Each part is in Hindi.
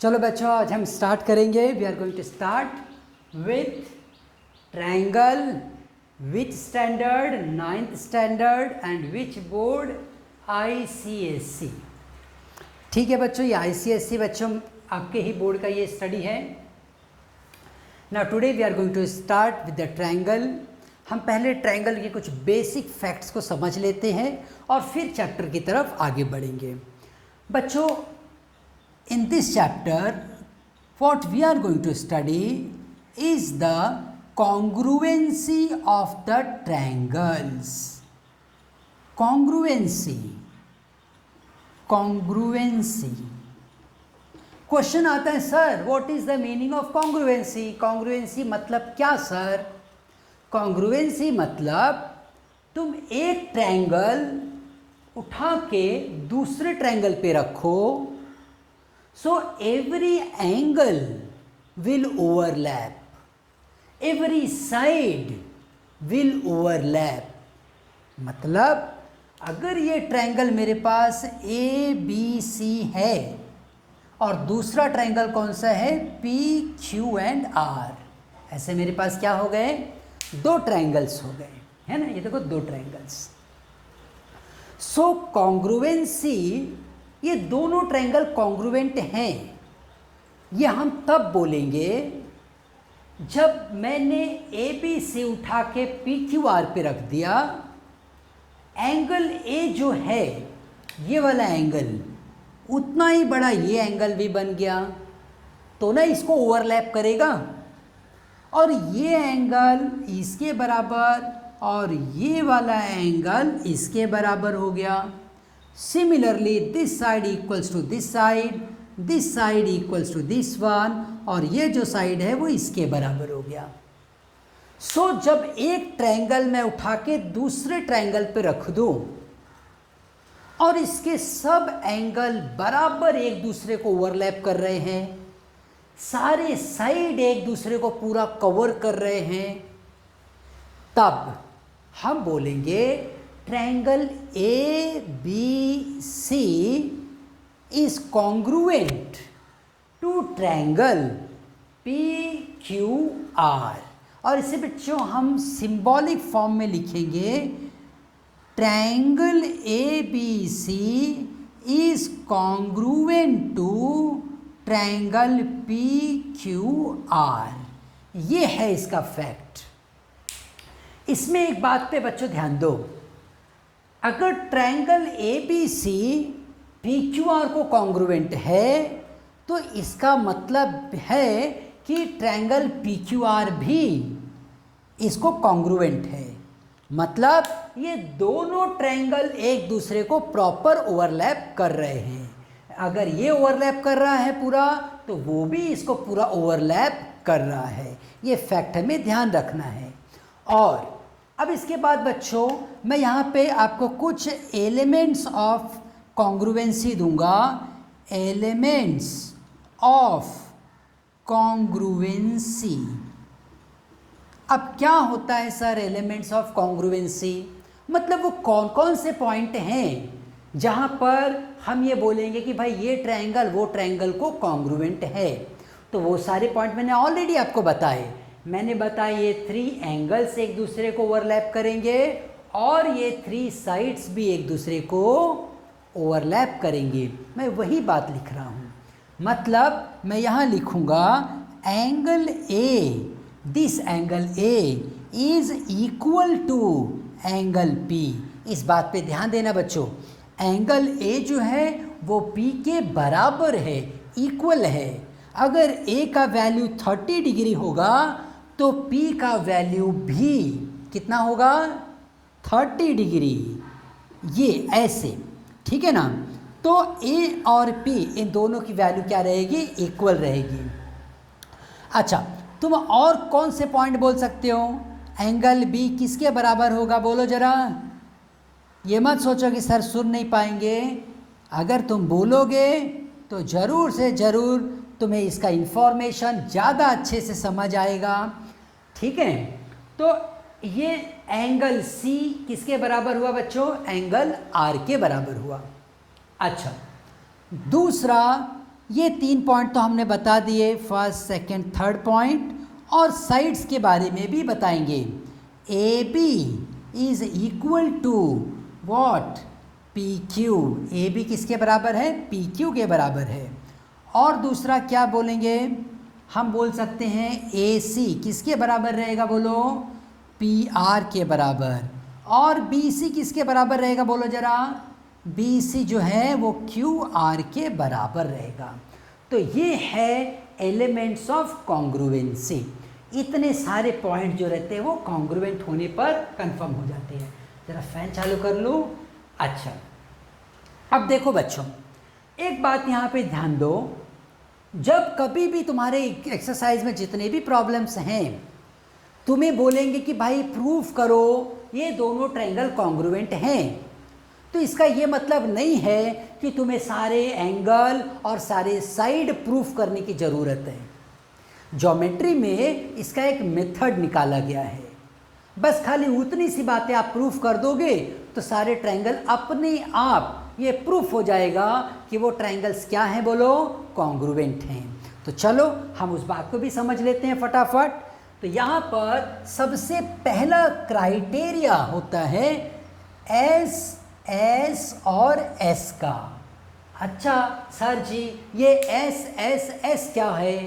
चलो बच्चों, आज हम स्टार्ट करेंगे। We are going to start with triangle. Which standard? 9th standard. And which board? ICSE। ठीक है बच्चों, ये ICSE बच्चों आपके ही बोर्ड का ये स्टडी है। Now today we are going to start with the triangle. हम पहले ट्रायंगल के कुछ बेसिक फैक्ट्स को समझ लेते हैं और फिर चैप्टर की तरफ आगे बढ़ेंगे। बच्चों, in this chapter what we are going to study is the congruency of the triangles. congruency question आता है, sir what is the meaning of congruency? Congruency मतलब क्या सर? कॉन्ग्रुएंसी मतलब तुम एक ट्रायंगल उठा के दूसरे ट्रायंगल पे रखो, so every angle will overlap, every side will overlap। मतलब अगर ये ट्रायंगल मेरे पास ABC है और दूसरा ट्रायंगल कौन सा है? PQ and R। ऐसे मेरे पास क्या हो गए? दो ट्रायंगल्स हो गए, है ना? ये देखो दो ट्रायंगल्स। सो कॉन्ग्रुएंसी, ये दोनों ट्रायंगल कॉन्ग्रुएंट हैं, ये हम तब बोलेंगे जब मैंने ABC उठा के PQR पे रख दिया। एंगल A जो है, ये वाला एंगल उतना ही बड़ा ये एंगल भी बन गया, तो ना इसको ओवरलैप करेगा, और ये एंगल इसके बराबर और ये वाला एंगल इसके बराबर हो गया। Similarly, this side equals to this side equals to this one, और ये जो साइड है वो इसके बराबर हो गया। सो जब एक ट्रायंगल मैं उठा के दूसरे ट्रायंगल पे रख दूं और इसके सब एंगल बराबर एक दूसरे को ओवरलैप कर रहे हैं, सारे साइड एक दूसरे को पूरा कवर कर रहे हैं, तब हम बोलेंगे triangle ABC is congruent to triangle PQR। और इसे बच्चों हम सिंबॉलिक फॉर्म में लिखेंगे, triangle ABC is congruent to triangle PQR। ये है इसका फैक्ट। इसमें एक बात पे बच्चों ध्यान दो, अगर ट्रायंगल ABC PQR को कॉन्ग्रुएंट है तो इसका मतलब है कि ट्रायंगल PQR भी इसको कॉन्ग्रुएंट है। मतलब ये दोनों ट्रायंगल एक दूसरे को प्रॉपर ओवरलैप कर रहे हैं। अगर ये ओवरलैप कर रहा है पूरा, तो वो भी इसको पूरा ओवरलैप कर रहा है। ये फैक्ट हमें ध्यान रखना है। और अब इसके बाद बच्चों मैं यहाँ पे आपको कुछ एलिमेंट्स ऑफ कॉन्ग्रुएंसी दूंगा। Elements of congruency. अब क्या होता है सर एलिमेंट्स ऑफ कॉन्ग्रुएंसी? मतलब वो कौन कौन से पॉइंट हैं जहाँ पर हम ये बोलेंगे कि भाई ये ट्रायंगल वो ट्रायंगल को कॉन्ग्रुएंट है। तो वो सारे पॉइंट मैंने ऑलरेडी आपको बताए। मैंने बताया ये 3 एंगल्स एक दूसरे को ओवरलैप करेंगे और ये 3 साइड्स भी एक दूसरे को ओवरलैप करेंगे। मैं वही बात लिख रहा हूँ। मतलब मैं यहाँ लिखूँगा angle A, this angle A is equal to angle P। इस बात पे ध्यान देना बच्चों, एंगल A जो है वो P के बराबर है, इक्वल है। अगर A का वैल्यू 30 डिग्री होगा तो P का वैल्यू भी कितना होगा? 30 डिग्री। ये ऐसे, ठीक है ना? तो A और P इन दोनों की वैल्यू क्या रहेगी? इक्वल रहेगी। अच्छा, तुम और कौन से पॉइंट बोल सकते हो? एंगल B किसके बराबर होगा? बोलो जरा। ये मत सोचो कि सर सुन नहीं पाएंगे। अगर तुम बोलोगे तो ज़रूर से ज़रूर तुम्हें इसका इंफॉर्मेशन ज़्यादा अच्छे से समझ आएगा। ठीक है, तो ये एंगल C किसके बराबर हुआ बच्चों? एंगल R के बराबर हुआ। अच्छा, दूसरा ये 3 पॉइंट तो हमने बता दिए, फर्स्ट सेकंड थर्ड पॉइंट, और साइड्स के बारे में भी बताएंगे। A B is equal to what, P Q. A B किसके बराबर है, पी क्यू के बराबर है। और दूसरा क्या बोलेंगे, हम बोल सकते हैं ए सी किसके बराबर रहेगा, बोलो, पी आर के बराबर। और बी सी किसके बराबर रहेगा, बोलो जरा, बी सी जो है वो क्यू आर के बराबर रहेगा। तो ये है एलिमेंट्स ऑफ कॉन्ग्रुएंसी। इतने सारे पॉइंट जो रहते हैं वो कॉन्ग्रुएंट होने पर कंफर्म हो जाते हैं। जरा फैन चालू कर लूँ। अच्छा, अब देखो बच्चों, एक बात यहाँ पे ध्यान दो, जब कभी भी तुम्हारे एक्सरसाइज में जितने भी प्रॉब्लम्स हैं, तुम्हें बोलेंगे कि भाई प्रूफ करो ये दोनों ट्रायंगल कॉन्ग्रुएंट हैं, तो इसका ये मतलब नहीं है कि तुम्हें सारे एंगल और सारे साइड प्रूफ करने की ज़रूरत है। ज्योमेट्री में इसका एक मेथड निकाला गया है, बस खाली उतनी सी बातें आप प्रूफ कर दोगे तो सारे ट्रायंगल अपने आप ये प्रूफ हो जाएगा कि वो ट्रायंगल्स क्या हैं, बोलो, कॉन्ग्रुएंट हैं। तो चलो हम उस बात को भी समझ लेते हैं फटाफट। तो यहाँ पर सबसे पहला क्राइटेरिया होता है एस एस और एस का। अच्छा सर जी, ये एस एस एस क्या है?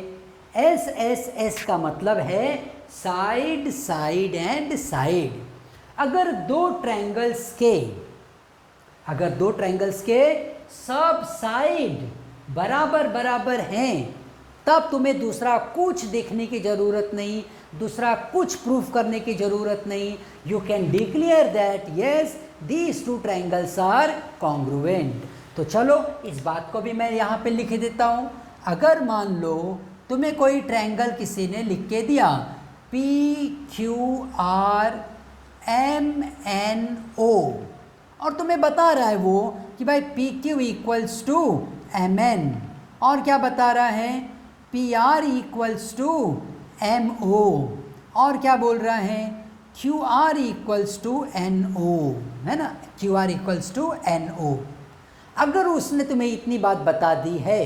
एस एस एस का मतलब है साइड साइड एंड साइड। अगर दो ट्रायंगल्स के सब साइड बराबर बराबर हैं, तब तुम्हें दूसरा कुछ देखने की ज़रूरत नहीं, दूसरा कुछ प्रूफ करने की ज़रूरत नहीं। You can declare that yes these two triangles are congruent. तो चलो इस बात को भी मैं यहाँ पे लिख देता हूँ। अगर मान लो तुम्हें कोई ट्रायंगल किसी ने लिख के दिया P Q R M N O, और तुम्हें बता रहा है वो कि भाई P Q equals to M N, और क्या बता रहा है, P R equals to M O, और क्या बोल रहा है, Q R equals to N O, है ना, Q R equals to N O. अगर उसने तुम्हें इतनी बात बता दी है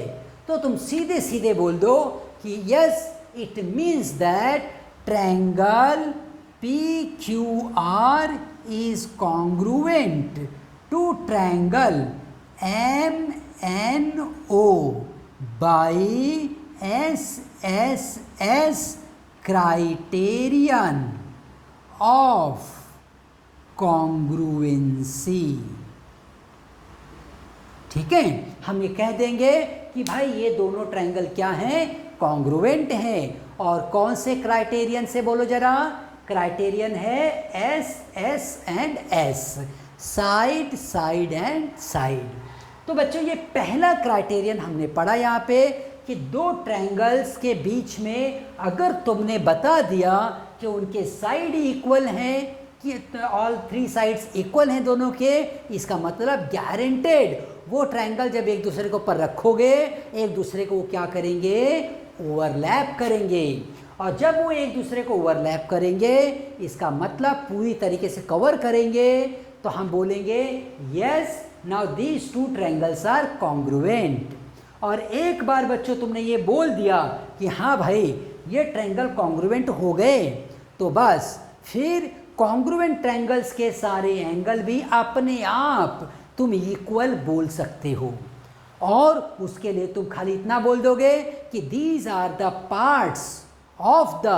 तो तुम सीधे सीधे बोल दो कि yes it means that triangle P Q are is congruent to triangle MNO by SSS criterion of congruency। ठीक है, हम ये कह देंगे कि भाई ये दोनों ट्रायंगल क्या हैं, कॉन्ग्रुएंट हैं। और कौन से क्राइटेरियन से, बोलो जरा, क्राइटेरियन है S S and S, side side and side. तो बच्चों ये पहला क्राइटेरियन हमने पढ़ा यहाँ पे कि दो ट्रायंगल्स के बीच में अगर तुमने बता दिया कि उनके साइड इक्वल हैं, कि ऑल थ्री साइड्स इक्वल हैं दोनों के, इसका मतलब गारंटेड वो ट्रायंगल जब एक दूसरे के ऊपर रखोगे एक दूसरे को क्या करेंगे, ओवरलैप करेंगे। और जब वो एक दूसरे को ओवरलैप करेंगे इसका मतलब पूरी तरीके से कवर करेंगे, तो हम बोलेंगे yes now these two triangles are congruent. और एक बार बच्चों तुमने ये बोल दिया कि हाँ भाई ये ट्रायंगल कॉन्ग्रुएंट हो गए, तो बस फिर कॉन्ग्रुएंट ट्रायंगल्स के सारे एंगल भी अपने आप तुम इक्वल बोल सकते हो। और उसके लिए तुम खाली इतना बोल दोगे कि these are the parts of the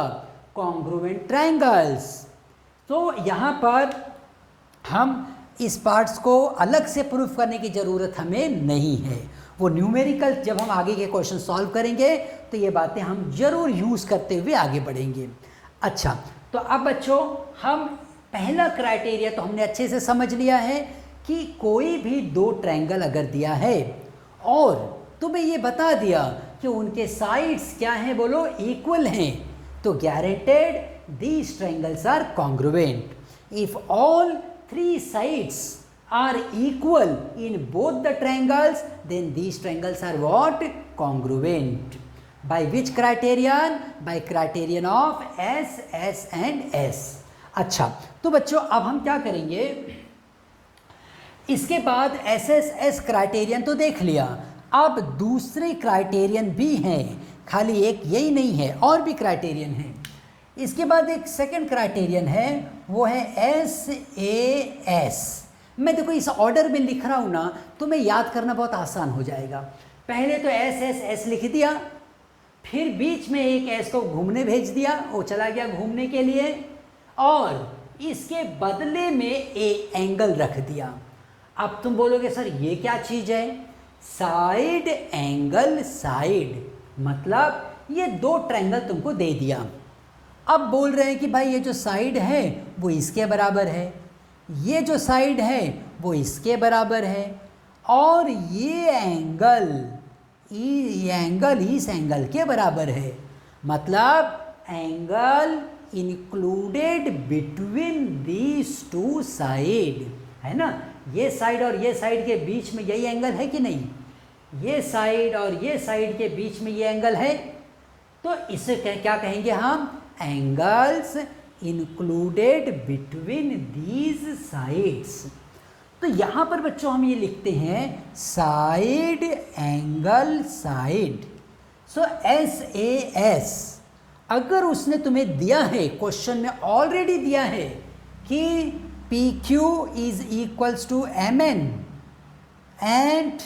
congruent triangles. तो यहाँ पर हम इस पार्ट्स को अलग से प्रूफ करने की ज़रूरत हमें नहीं है। वो न्यूमेरिकल जब हम आगे के क्वेश्चन सॉल्व करेंगे तो ये बातें हम ज़रूर यूज़ करते हुए आगे बढ़ेंगे। अच्छा, तो अब बच्चों हम पहला क्राइटेरिया तो हमने अच्छे से समझ लिया है कि कोई भी दो ट्रायंगल अगर दिया है और तुम्हें ये बता दिया कि उनके साइड्स क्या हैं, बोलो, इक्वल हैं, तो guaranteed these triangles are congruent. If all three sides are equal in both the triangles then these triangles are what, congruent. By which criterion, by criterion of S S and S. अच्छा, तो बच्चों अब हम क्या करेंगे, इसके बाद एस एस एस क्राइटेरियन तो देख लिया, अब दूसरे क्राइटेरियन भी हैं, खाली एक यही नहीं है, और भी क्राइटेरियन हैं। इसके बाद एक सेकंड क्राइटेरियन है, वो है SAS। मैं देखो इस ऑर्डर में लिख रहा हूँ ना, तो मैं याद करना बहुत आसान हो जाएगा। पहले तो S लिख दिया, फिर बीच में एक S को घूमने भेज दिया, वो चला गया घूमने के लिए, और इसके बदले में ए एंगल रख दिया। अब तुम बोलोगे सर ये क्या चीज़ है? साइड एंगल साइड, मतलब ये दो ट्रायंगल तुमको दे दिया। अब बोल रहे हैं कि भाई ये जो साइड है वो इसके बराबर है, ये जो साइड है वो इसके बराबर है, और ये एंगल इस एंगल के बराबर है। मतलब angle included between these two side, है ना। ये साइड और ये साइड के बीच में यही एंगल है कि नहीं? ये साइड और ये साइड के बीच में ये एंगल है, तो इसे क्या कहेंगे हम? Angles included between these sides. तो यहाँ पर बच्चों हम ये लिखते हैं साइड एंगल साइड। सो SAS, अगर उसने तुम्हें दिया है, क्वेश्चन में ऑलरेडी दिया है कि PQ is equals to MN and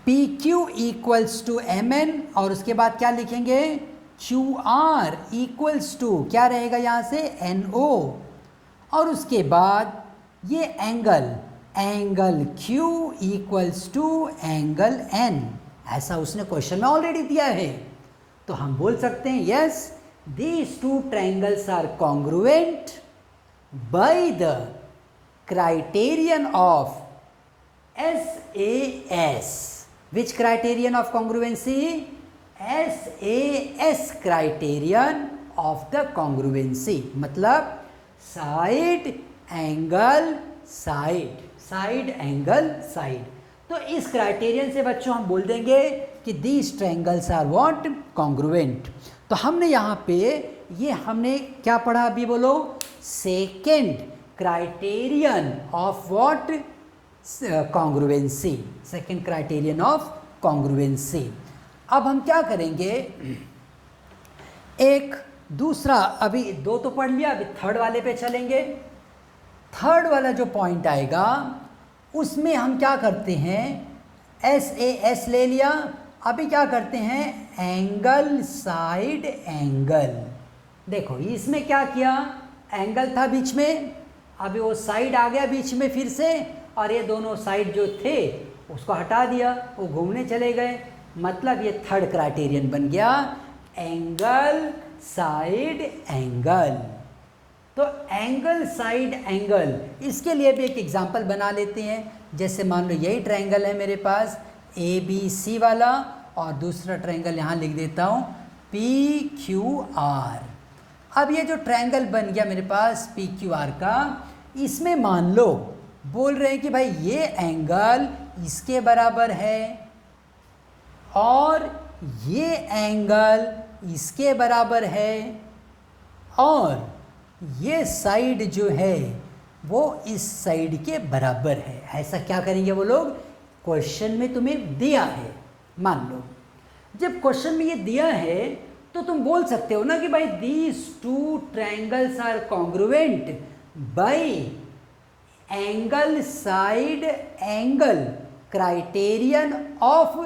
PQ equals to MN, और उसके बाद क्या लिखेंगे? QR इक्वल्स टू क्या रहेगा यहाँ से? NO, और उसके बाद ये angle Q equals to angle N, ऐसा उसने क्वेश्चन में ऑलरेडी दिया है। तो हम बोल सकते हैं yes, these two triangles are congruent by the criterion of SAS। Which criterion of congruency? SAS criterion of the congruency, मतलब साइड एंगल साइड। तो इस क्राइटेरियन से बच्चों हम बोल देंगे कि these triangles are what? congruent। तो हमने यहाँ पे ये हमने क्या पढ़ा अभी बोलो? Second criterion of what? Congruency, second criterion of congruency. अब हम क्या करेंगे, एक दूसरा, अभी दो तो पढ़ लिया, अभी थर्ड वाले पे चलेंगे। थर्ड वाला जो पॉइंट आएगा उसमें हम क्या करते हैं, SAS ले लिया, अभी क्या करते हैं एंगल साइड एंगल। देखो इसमें क्या किया, एंगल था बीच में, अभी वो साइड आ गया बीच में फिर से, और ये दोनों साइड जो थे उसको हटा दिया, वो घूमने चले गए। मतलब ये थर्ड क्राइटेरियन बन गया एंगल साइड एंगल। तो एंगल साइड एंगल, इसके लिए भी एक एग्जांपल बना लेते हैं। जैसे मान लो यही ट्रायंगल है मेरे पास ABC वाला, और दूसरा ट्रायंगल यहाँ लिख देता हूँ PQR। अब ये जो ट्रायंगल बन गया मेरे पास PQR का, इसमें मान लो बोल रहे हैं कि भाई ये एंगल इसके बराबर है और ये एंगल इसके बराबर है, और ये साइड जो है वो इस साइड के बराबर है। ऐसा क्या करेंगे वो लोग, क्वेश्चन में तुम्हें दिया है। मान लो जब क्वेश्चन में ये दिया है तो तुम बोल सकते हो ना कि भाई these two triangles are congruent by angle side angle criterion of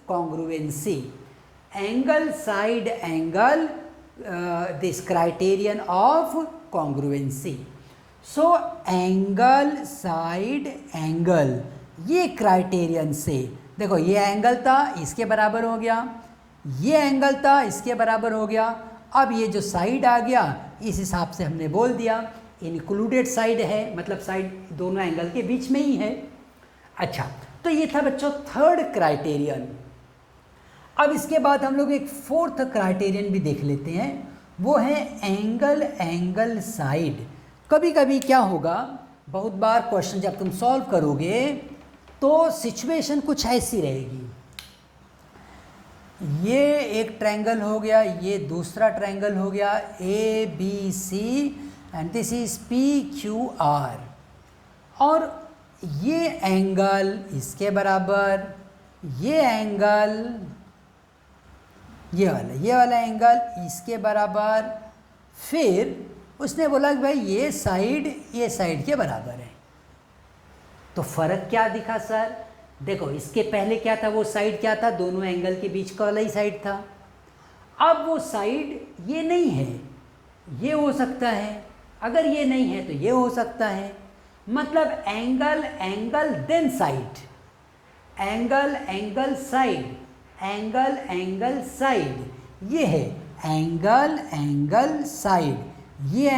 congruency. Angle side angle this criterion of congruency. So angle side angle, ये क्राइटेरियन से देखो, ये एंगल था इसके बराबर हो गया, ये एंगल था इसके बराबर हो गया। अब ये जो साइड आ गया इस हिसाब से हमने बोल दिया इंक्लूडेड साइड है, मतलब साइड दोनों एंगल के बीच में ही है। अच्छा, तो ये था बच्चों थर्ड क्राइटेरियन। अब इसके बाद हम लोग एक फोर्थ क्राइटेरियन भी देख लेते हैं, वो है एंगल साइड। कभी कभी क्या होगा, बहुत बार क्वेश्चन जब तुम सॉल्व करोगे तो सिचुएशन कुछ ऐसी रहेगी, ये एक ट्रायंगल हो गया, ये दूसरा ट्रायंगल हो गया ABC and this is PQR, और ये एंगल इसके बराबर, ये एंगल, ये वाला एंगल इसके बराबर। फिर उसने बोला कि भाई ये साइड के बराबर है। तो फ़र्क क्या दिखा सर? देखो इसके पहले क्या था, वो साइड क्या था, दोनों एंगल के बीच का वाला ही साइड था। अब वो साइड ये नहीं है, ये हो सकता है, अगर ये नहीं है तो ये हो सकता है। मतलब angle angle then side, angle angle side, angle angle side, ये है एंगल एंगल साइड, ये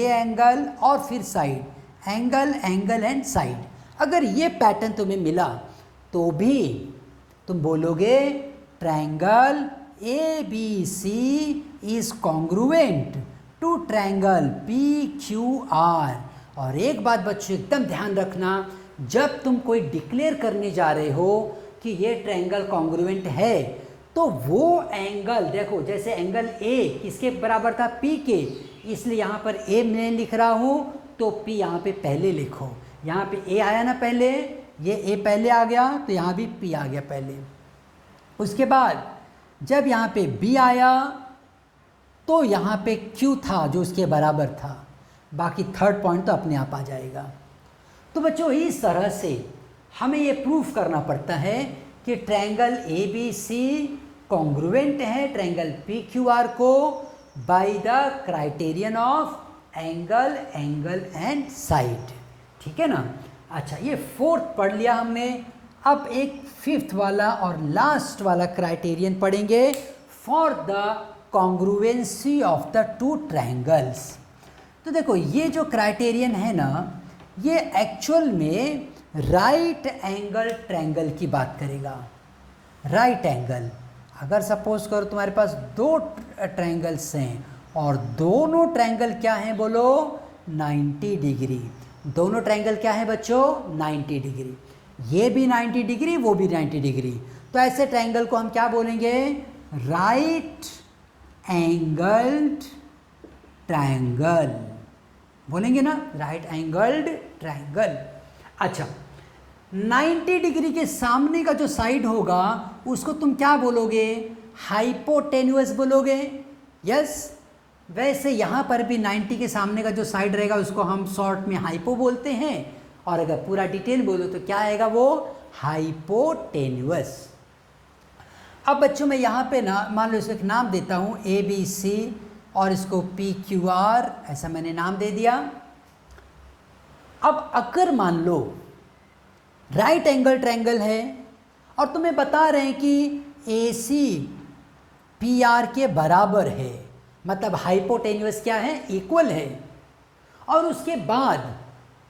एंगल और फिर side, angle angle and side. अगर ये पैटर्न तुम्हें मिला तो भी तुम बोलोगे triangle ABC is congruent to triangle PQR। और एक बात बच्चों एकदम ध्यान रखना, जब तुम कोई डिक्लेयर करने जा रहे हो कि ये ट्रायंगल कॉन्ग्रुएंट है, तो वो एंगल देखो, जैसे एंगल A किसके बराबर था, P के, इसलिए यहाँ पर A मैं लिख रहा हूँ तो P यहाँ पे पहले लिखो। यहाँ पे A आया ना पहले, ये A पहले आ गया तो यहाँ भी P आ गया पहले। उसके बाद जब यहाँ पे B आया तो यहाँ पे Q था जो उसके बराबर था, बाकी थर्ड पॉइंट तो अपने आप आ जाएगा। तो बच्चों इस तरह से हमें ये प्रूफ करना पड़ता है कि ट्रायंगल ABC कॉन्ग्रुएंट है ट्रायंगल PQR को bye the criterion of angle angle and side. ठीक है ना? अच्छा, ये फोर्थ पढ़ लिया हमने। अब एक फिफ्थ वाला और लास्ट वाला क्राइटेरियन पढ़ेंगे for the congruency of the two triangles. तो देखो ये जो क्राइटेरियन है ना, ये एक्चुअल में राइट एंगल ट्रायंगल की बात करेगा। राइट एंगल, अगर सपोज करो तुम्हारे पास दो ट्रायंगल्स हैं और दोनों ट्रायंगल क्या हैं बोलो, 90 डिग्री। दोनों ट्रायंगल क्या है बच्चों, 90 डिग्री। ये भी 90 डिग्री, वो भी 90 डिग्री। तो ऐसे ट्रायंगल को हम क्या बोलेंगे, राइट एंगल्ड ट्रायंगल बोलेंगे ना, राइट एंगल्ड ट्रायंगल। अच्छा, 90 डिग्री के सामने का जो साइड होगा उसको तुम क्या बोलोगे, हाइपोटेन्यूअस बोलोगे। यस, वैसे यहाँ पर भी 90 के सामने का जो साइड रहेगा उसको हम शॉर्ट में हाइपो बोलते हैं, और अगर पूरा डिटेल बोलो तो क्या आएगा वो, हाइपोटेन्यूअस। अब बच्चों मैं यहाँ पे ना मान लो इसको एक नाम देता हूँ ABC और इसको PQR, ऐसा मैंने नाम दे दिया। अब अगर मान लो राइट एंगल ट्रायंगल है और तुम्हें बता रहे हैं कि AC PR के बराबर है, मतलब हाइपोटेन्यूअस क्या है, इक्वल है, और उसके बाद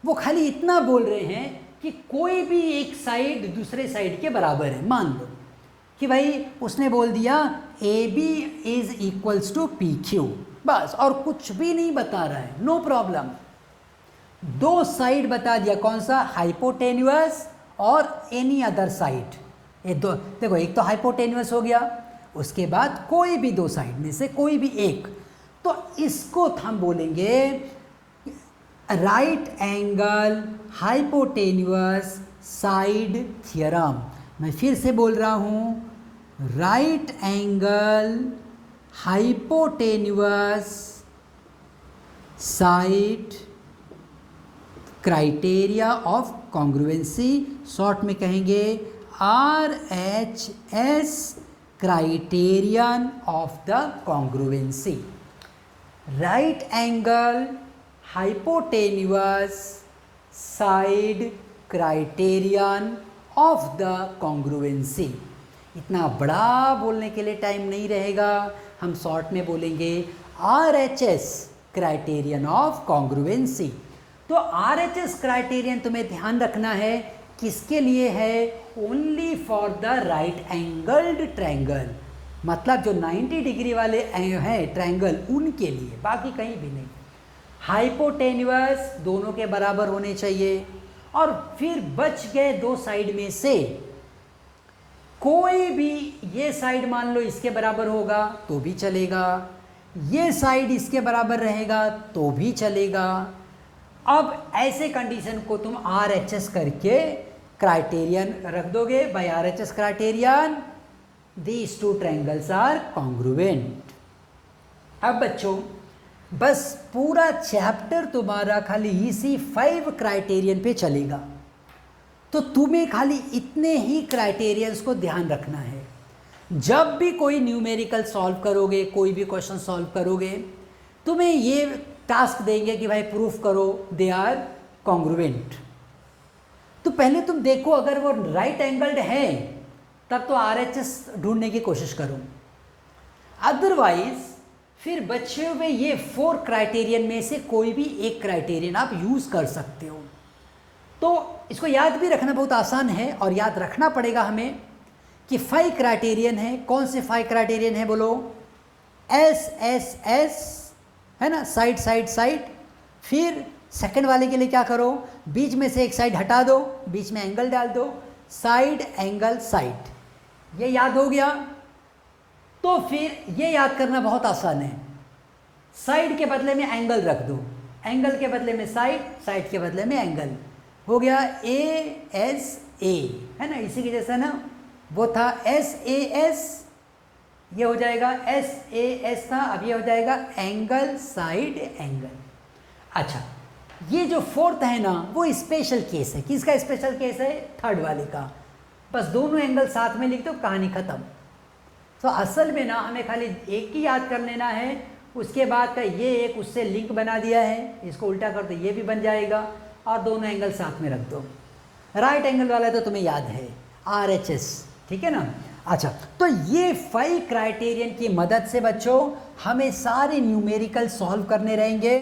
वो खाली इतना बोल रहे हैं कि कोई भी एक साइड दूसरे साइड के बराबर है। मान लो कि भाई उसने बोल दिया AB is equals to PQ, बस, और कुछ भी नहीं बता रहा है, नो प्रॉब्लम। दो साइड बता दिया, कौन सा, हाइपोटेन्यूअस और एनी अदर साइड। ये दो देखो, एक तो हाइपोटेन्यूअस हो गया, उसके बाद कोई भी दो साइड में से कोई भी एक, तो इसको हम बोलेंगे right angle hypotenuse side theorem. मैं फिर से बोल रहा हूँ, right angle hypotenuse side criteria of congruency, short में कहेंगे RHS criterion of the congruency. Right angle hypotenuse side criterion of the congruency. इतना बड़ा बोलने के लिए टाइम नहीं रहेगा, हम शॉर्ट में बोलेंगे RHS क्राइटेरियन ऑफ कॉन्ग्रुएंसी। तो RHS क्राइटेरियन तुम्हें ध्यान रखना है किसके लिए है, only for the right angled triangle, मतलब जो 90 डिग्री वाले हैं ट्रायंगल उनके लिए, बाकी कहीं भी नहीं। हाइपोटेन्यूअस दोनों के बराबर होने चाहिए, और फिर बच गए दो साइड में से कोई भी, ये साइड मान लो इसके बराबर होगा तो भी चलेगा, ये साइड इसके बराबर रहेगा तो भी चलेगा, अब ऐसे कंडीशन को तुम RHS करके क्राइटेरियन रख दोगे। By RHS criterion these two triangles are congruent. अब बच्चों बस पूरा चैप्टर तुम्हारा खाली इसी 5 क्राइटेरियन पे चलेगा, तो तुम्हें खाली इतने ही क्राइटेरियंस को ध्यान रखना है। जब भी कोई न्यूमेरिकल सॉल्व करोगे, कोई भी क्वेश्चन सॉल्व करोगे, तुम्हें ये टास्क देंगे कि भाई प्रूफ करो दे आर कॉन्ग्रुएंट। तो पहले तुम देखो अगर वो राइट एंगल्ड है तब तो RHS ढूंढने की कोशिश करो, अदरवाइज फिर बचे हुए ये 4 क्राइटेरियन में से कोई भी एक क्राइटेरियन आप यूज़ कर सकते हो। तो इसको याद भी रखना बहुत आसान है, और याद रखना पड़ेगा हमें कि 5 क्राइटेरियन है। कौन से 5 क्राइटेरियन है बोलो? SSS है ना, साइड साइड साइड। फिर सेकंड वाले के लिए क्या करो, बीच में से एक साइड हटा दो, बीच में एंगल डाल दो, साइड एंगल साइड। ये याद हो गया? तो फिर ये याद करना बहुत आसान है। साइड के बदले में एंगल रख दो, एंगल के बदले में साइड, साइड के बदले में एंगल। हो गया ASA, है ना, इसी के जैसा ना। वो था SAS, ये हो जाएगा SAS था, अब ये हो जाएगा एंगल साइड एंगल। अच्छा, ये जो 4th है ना वो स्पेशल केस है। किसका स्पेशल केस है? 3rd वाले का। बस दोनों एंगल साथ में लिख दो, कहानी ख़त्म। तो असल में ना हमें खाली एक ही याद कर लेना है, उसके बाद का ये एक उससे लिंक बना दिया है, इसको उल्टा कर दो ये भी बन जाएगा, और दोनों एंगल साथ में रख दो। राइट एंगल वाला तो तुम्हें याद है RHS, ठीक है ना। अच्छा, तो ये 5 क्राइटेरियन की मदद से बच्चों हमें सारे न्यूमेरिकल सॉल्व करने रहेंगे।